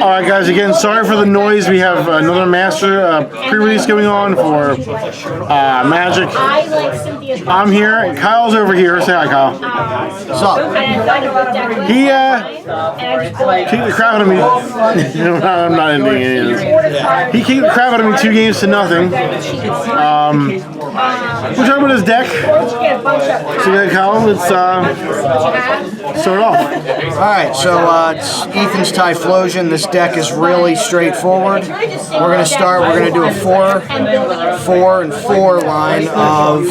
Alright guys, again, sorry for the noise. We have another Master pre-release going on for Magic. I'm here, and Kyle's over here. Say hi, Kyle. What's up? He kicked the crap out of me. I'm not ending it. He kicked the crap out of me 2-0. We're talking about his deck. So yeah, Kyle, let's start off. Alright, so it's Ethan's Typhlosion. This deck is really straightforward. We're going to start, we're going to do a 4, 4, and 4 line of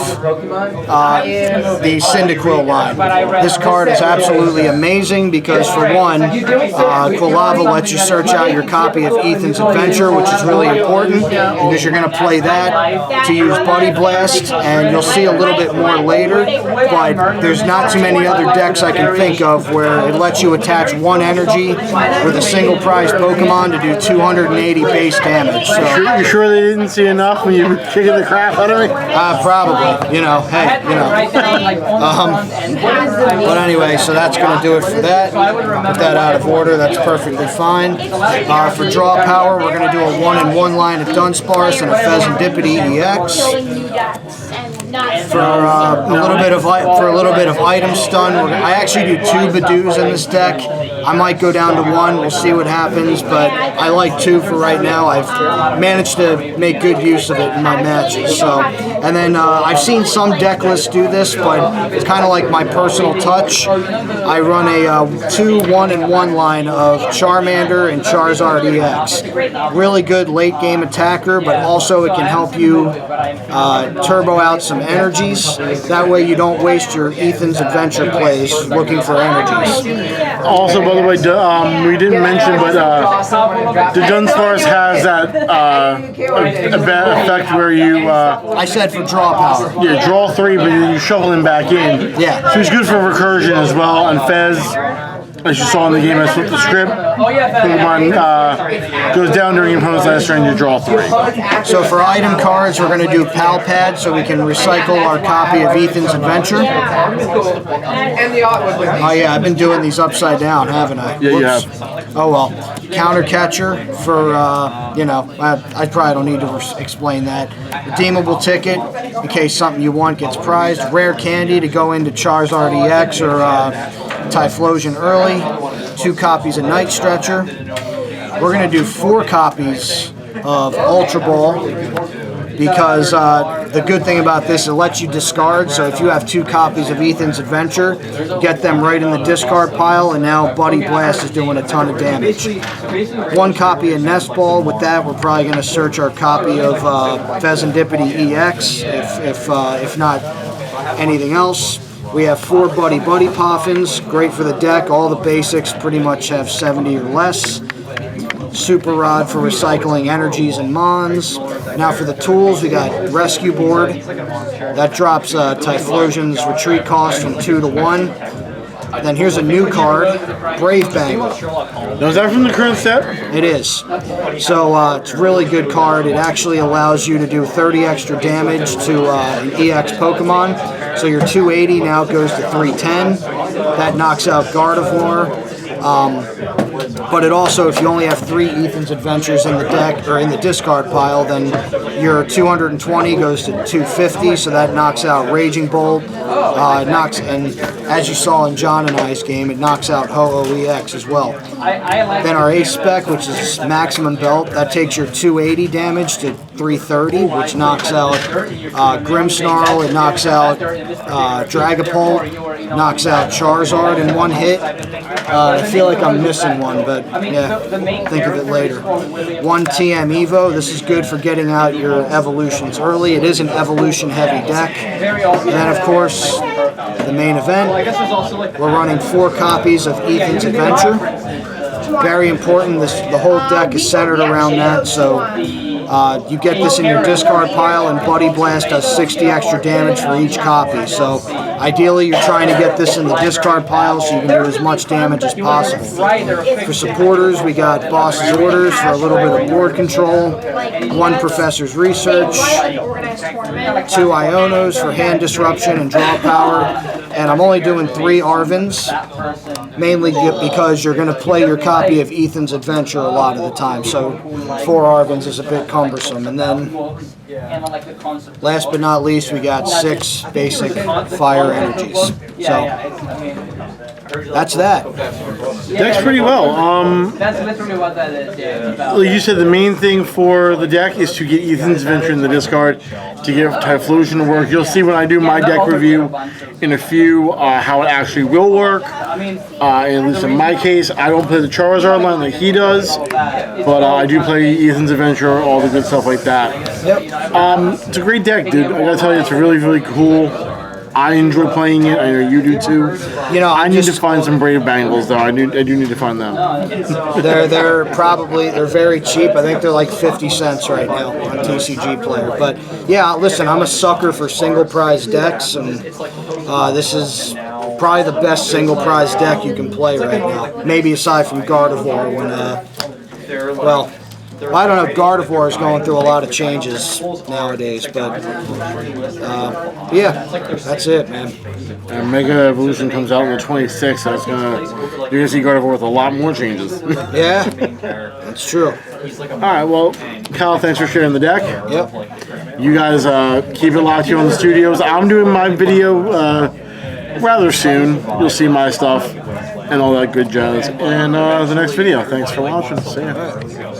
the Cyndaquil line. This card is absolutely amazing because, for one, Quilava lets you search out your copy of Ethan's Adventure, which is really important because you're going to play that to use Buddy Blast, and you'll see a little bit more later, but there's not too many other decks I can think of where it lets you attach 1 energy with a single prize Pokemon to do 280 base damage. So, you sure they didn't see enough when you were kicking the crap out of me? Probably. You know, hey, you know. But anyway, so that's going to do it for that. Put that out of order. That's perfectly fine. For draw power, we're going to do a 1-in-1 line of Dunsparce and a Pheasantipity EX. For a little bit of item stun, I actually do 2 Badoos in this deck. I might go down to 1. We'll see what happens, but I like 2 for right now. I've managed to make good use of it in my matches. So, and then I've seen some deck lists do this, but it's kind of like my personal touch. I run a 2 1-in-1 line of Charmander and Charizard EX. Really good late game attacker, but also it can help you turbo out some energies. That way you don't waste your Ethan's Adventure plays looking for energies. Also, by the way, we didn't mention, but the Dunsparce has that a bad effect where you... I said for draw power. Yeah, draw 3, but then you shuffle him back in. Yeah. So he's good for recursion as well, and Fez, as you saw in the game, I flipped the script. Pokemon goes down during your opponent's last turn, you draw 3. So for item cards, we're going to do Pal Pad so we can recycle our copy of Ethan's Adventure. Oh yeah, I've been doing these upside down, haven't I? Yeah, you have. Oh well. Counter Catcher for, you know, I probably don't need to explain that. Redeemable ticket in case something you want gets prized. Rare candy to go into Charizard EX or Typhlosion early. 2 copies of Night Stretcher. We're going to do 4 copies of Ultra Ball because the good thing about this is it lets you discard. So if you have 2 copies of Ethan's Adventure, get them right in the discard pile, and now Buddy Blast is doing a ton of damage. 1 copy of Nest Ball. With that, we're probably going to search our copy of Pheasantipity EX, if not anything else. We have 4 Buddy Poffins, great for the deck. All the basics pretty much have 70 or less. Super Rod for recycling energies and mons. Now for the tools, we got Rescue Board. That drops Typhlosion's retreat cost from 2 to 1. Then here's a new card, Brave Banger. Now, is that from the current set? It is. So it's a really good card. It actually allows you to do 30 extra damage to an EX Pokemon. So your 280 now goes to 310. That knocks out Gardevoir. But it also, if you only have 3 Ethan's Adventures in the deck or in the discard pile, then your 220 goes to 250. So that knocks out Raging Bolt. And as you saw in John and I's game, it knocks out Ho-Oh EX as well. Then our Ace Spec, which is Maximum Belt, that takes your 280 damage to 330, which knocks out Grimmsnarl, it knocks out Dragapult, knocks out Charizard in 1 hit. I feel like I'm missing one, but yeah, think of it later. 1 TM Evo, this is good for getting out your evolutions early. It is an evolution heavy deck. And then of course, the main event, we're running 4 copies of Ethan's Adventure. Very important, the whole deck is centered around that, so you get this in your discard pile, and Buddy Blast does 60 extra damage for each copy. So ideally you're trying to get this in the discard pile so you can do as much damage as possible. For supporters, we got Boss's Orders for a little bit of board control, 1 Professor's Research, 2 Ionos for hand disruption and draw power, and I'm only doing 3 Arvins, mainly because you're going to play your copy of Ethan's Adventure a lot of the time, so 4 Arvins is a bit cumbersome. And then, last but not least, we got 6 basic fire energies. So that's that. Deck's pretty well. That's literally what that is, yeah. Like you said, the main thing for the deck is to get Ethan's Adventure in the discard to get Typhlosion to work. You'll see when I do my deck review in a few how it actually will work. At least in my case, I don't play the Charizard line like he does, but I do play Ethan's Adventure, all the good stuff like that. It's a great deck, dude. I gotta tell you, it's really, really cool. I enjoy playing it. I know you do too. You know, I need to find some Brave Bangles though. I do need to find them. They're very cheap. I think they're like 50 cents right now on TCG Player. But yeah, listen, I'm a sucker for single prize decks, and this is probably the best single prize deck you can play right now. Maybe aside from Gardevoir, when well, I don't know. Gardevoir is going through a lot of changes nowadays, but yeah, that's it, man. And Mega Evolution comes out on the 26th, so you're gonna see Gardevoir with a lot more changes. Yeah, that's true. All right, well, Kyle, thanks for sharing the deck. Yep. You guys keep it locked here on the studios. I'm doing my video rather soon. You'll see my stuff and all that good jazz in the next video. Thanks for watching. See ya.